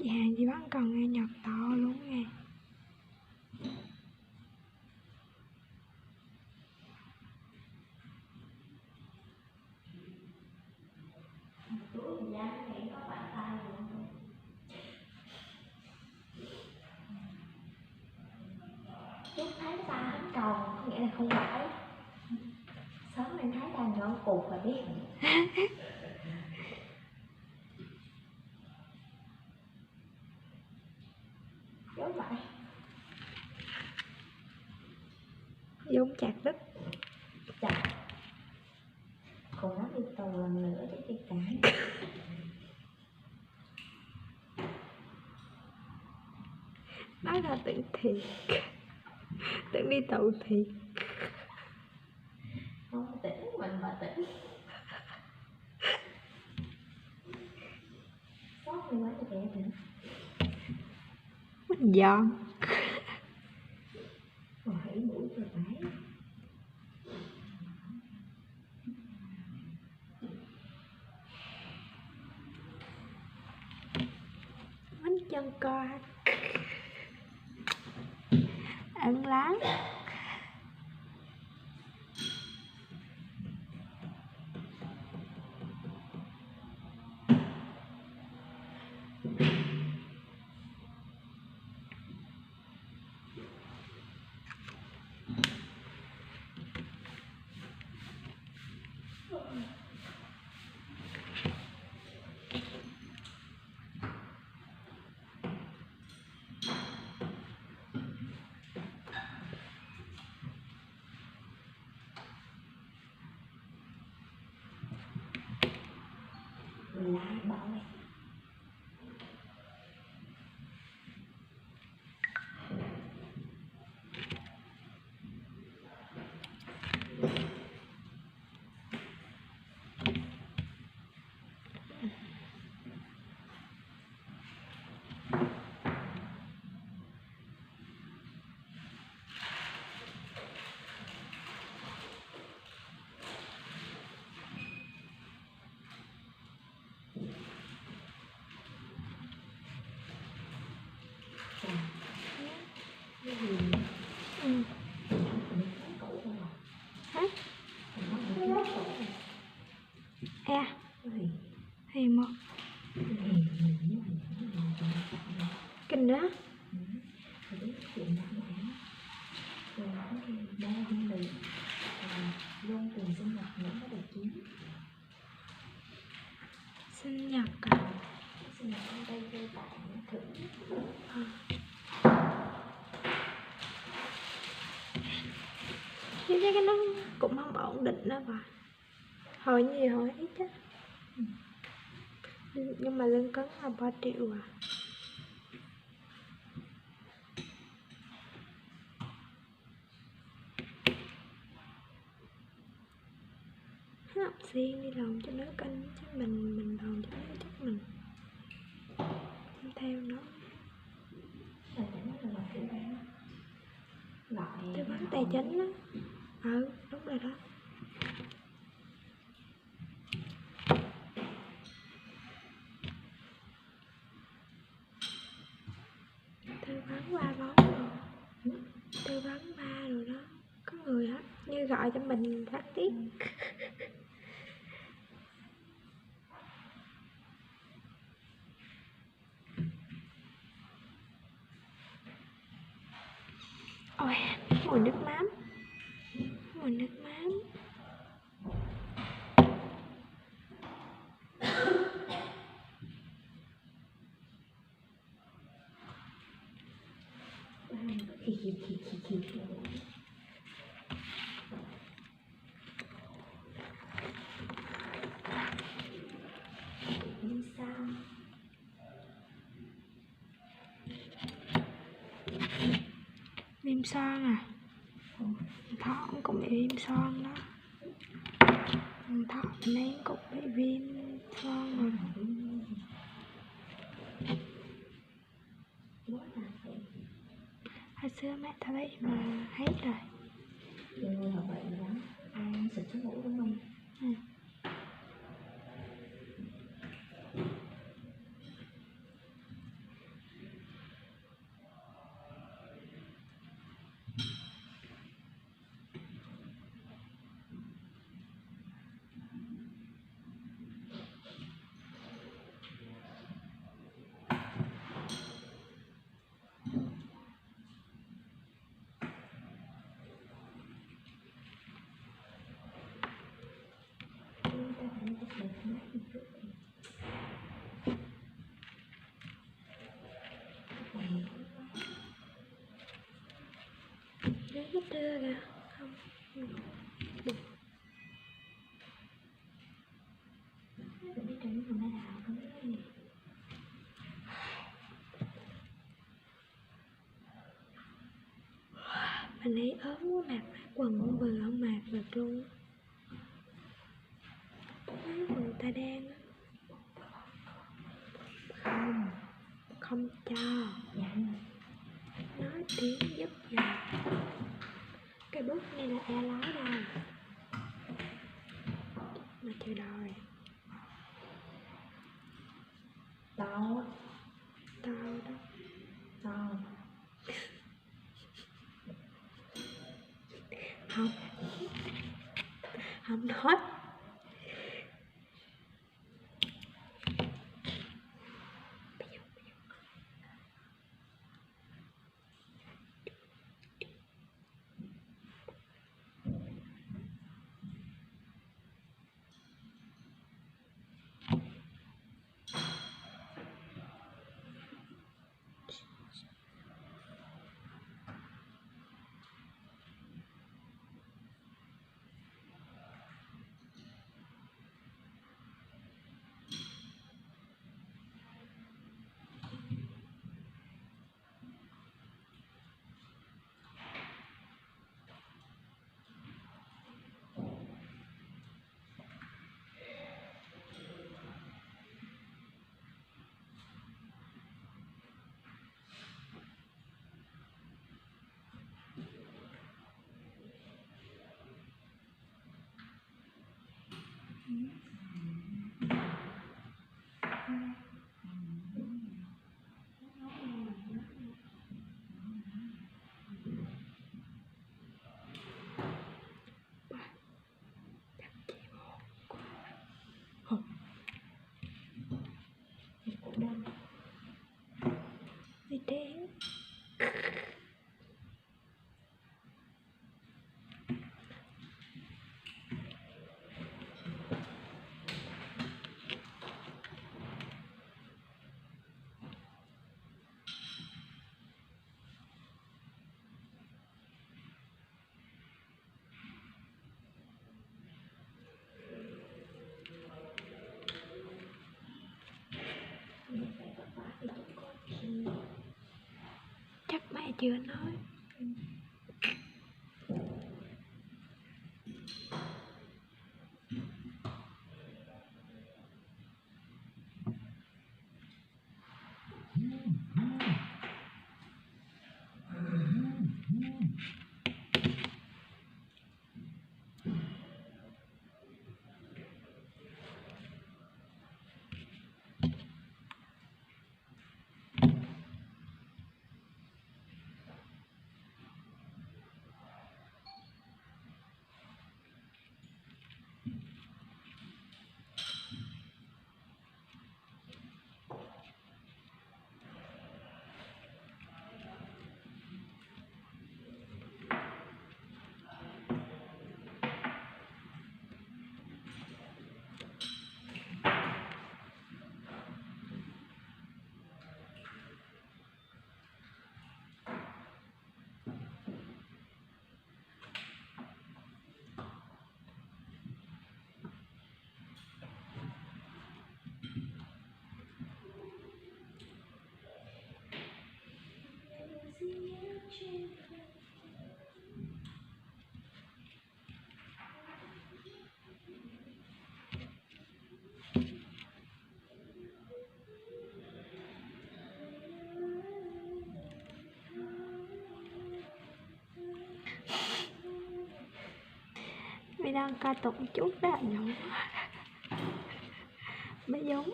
Chị Hàng chị vẫn còn nghe nhạc to luôn nghe. Lúc thấy ta hắn cầu có nghĩa là không phải. Sớm em thấy ta ngon cục là biết. Giống vậy. Giống chặt đất. Chặt. Còn nó đi tù lần nữa chứ đi cãi. Nói là tự thiệt. Tưởng đi tù thiệt. Không tỉnh mình mà tỉnh. Sót đi quá cho kẻ tỉnh. Mình giòn. Còn hãy mũi cho phải. Bánh chân co. Ăn lá. Lại bỏ này. Cái gì? Hả? Thì một kinh đó. Sinh nhật à? Sinh nhật con đây vô tặng thử. Chứ cái nó cũng không ổn định đó bà. Hồi gì hồi ít á. Nhưng mà lương cấn là 3 triệu à. Học xiên đi lòng cho nó cân chứ mình lòng cho nó chắc mình không theo nó. Tư vấn tài chính á. Đúng rồi đó. Tư vấn 3 món rồi. Tư vấn 3 rồi đó. Có người hết như gọi cho mình phát tiết. Ôi, mùi nước mắm. Mùi nước mắm. Viêm son à? Thọ cũng bị viêm son đó. Thọ này cũng bị viêm son rồi. Hồi xưa mẹ tao lấy mà hết rồi. Nhưng mà vậy lắm. Ăn xịt xuống mũi đúng không? đưa kìa. Không. Đừng đi trứng của nó nào không biết gì. Mình lấy ốm quá mặc quần cũng vừa không mặc được luôn. Quần ta đen á. Không, không cho. Dạ. Nói tiếng giúp nha. Cái bút này là e lái đâu. Mà chờ đòi. Tao á. Tao đó. Tao. Không. Không nói. Gì thế? Chắc mẹ chưa nói. Mày đang ca tụng chút đó giống. Mới giống.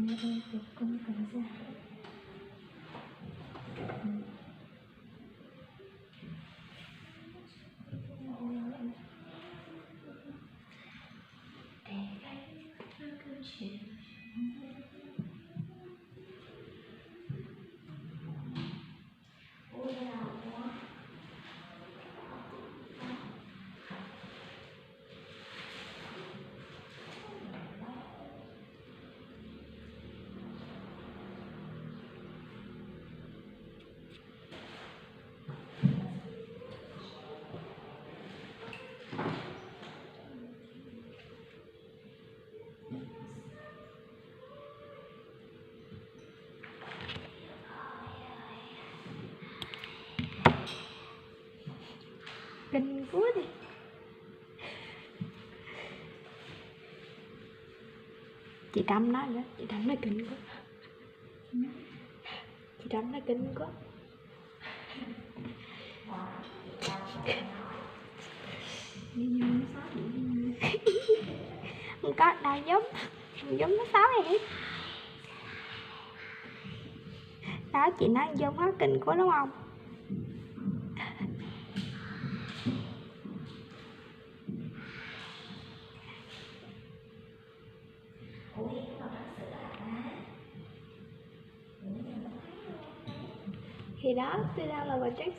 mẹ em được con cần ra. Kinh quá đi. Chị Trâm nói đó, chị Trâm nói kinh quá. Chị Trâm nói kinh quá. Không có đâu giống nó xấu vậy. Đó chị nói giống nó kinh quá đúng không? Thì đó, tôi đang là bà Jack